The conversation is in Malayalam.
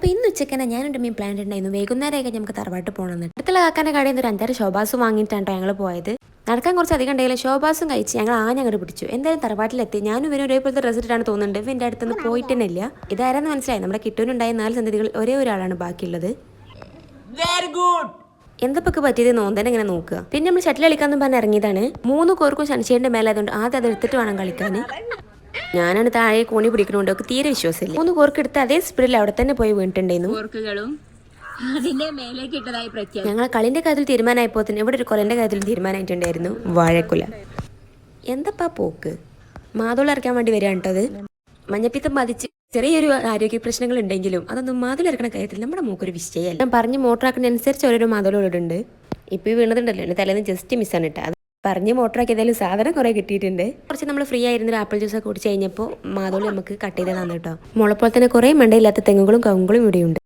അപ്പോൾ ഇന്ന് ഉച്ചയ്ക്ക് തന്നെ ഞാനൊരു മീൻ പ്ലാൻ ഉണ്ടായിരുന്നു. വൈകുന്നേരമൊക്കെ നമുക്ക് തറവാട്ട് പോകണമെന്ന്. അടുത്തുള്ള കാക്കാൻ്റെ കടയിൽ നിന്ന് ഒരു 5-6 ഷോബാസ് വാങ്ങിയിട്ടാണ് ഞങ്ങൾ പോയത്. നടക്കാൻ കുറച്ച് അധികം ഉണ്ടെങ്കിലും ഷോബാസും കഴിച്ച് ഞങ്ങൾ ആഞ്ഞങ്ങോട്ട് പിടിച്ചു. എന്തായാലും തറവാട്ടിലെത്തി. ഞാനും ഇവനും ഒരേപോലത്തെ ഡ്രസ്സ് ഇട്ടാണ് തോന്നുന്നുണ്ട്. ഇവൻ്റെ അടുത്തുനിന്ന് പോയിട്ട് തന്നെ ഇല്ല. ഇതാരെന്ന് മനസ്സിലായി. നമ്മുടെ കിട്ടുവിനുണ്ടായ 4 സന്ധികൾ ഒരേ ഒരാളാണ് ബാക്കിയുള്ളത്. എന്തൊക്കെ പറ്റിയത് നോന്തന്നെ ഇങ്ങനെ നോക്കുക. പിന്നെ നമ്മൾ ഷട്ടിൽ കളിക്കാന്ന് പറഞ്ഞ് ഇറങ്ങിയതാണ്. 3 കോർക്കും ശനിശേന്റെ മേലായതുകൊണ്ട് ആദ്യം അത് എടുത്തിട്ട് വേണം കളിക്കാൻ. ഞാനാണ് താഴെ കോണി പിടിക്കണോണ്ട് ഒക്കെ തീരെ വിശ്വാസമില്ല. 3 കോർക്ക് എടുത്ത് അതേ സ്പീഡിൽ അവിടെ തന്നെ പോയി വീണിട്ടുണ്ടായിരുന്നു. ഞങ്ങൾ കളിന്റെ കാര്യത്തിൽ തീരുമാനമായപ്പോ തന്നെ ഇവിടെ ഒരു കൊലന്റെ കാര്യത്തിൽ തീരുമാനമായിട്ടുണ്ടായിരുന്നു. വാഴക്കുല. എന്തപ്പാ പോക്ക്. മാതോളം ഇറക്കാൻ വേണ്ടി വരികയാണ് കേട്ടത്. മഞ്ഞപ്പിത്തം ബാധിച്ച് ചെറിയൊരു ആരോഗ്യ പ്രശ്നങ്ങൾ ഉണ്ടെങ്കിലും അതൊന്നും മാതോളിറക്കണ കാര്യത്തിൽ നമ്മുടെ മൂക്കൊരു വിഷയമല്ല. ഞാൻ പറഞ്ഞ് മോട്ടറാക്കുന്നതനുസരിച്ച് ഓരോരോ മാതോളിടുണ്ട്. ഇപ്പോൾ ഈ വീണതുണ്ടല്ലോ എന്റെ തലേന്ന് ജസ്റ്റ് മിസ്സാണ് ഇട്ടത്. അത് പറഞ്ഞ് മോട്ടറാക്കിയതായാലും സാധനം കുറേ കിട്ടിയിട്ടുണ്ട്. കുറച്ച് നമ്മൾ ഫ്രീ ആയിരുന്നൊരു ആപ്പിൾ ജ്യൂസൊക്കെ കുടിച്ച് കഴിഞ്ഞപ്പോൾ മാതോളി നമുക്ക് കട്ട് ചെയ്ത് തന്നു കേട്ടോ. മുളപ്പോൾ തന്നെ കുറേ മണ്ടയില്ലാത്ത തെങ്ങുകളും കവുങ്ങളും ഇവിടെയുണ്ട്.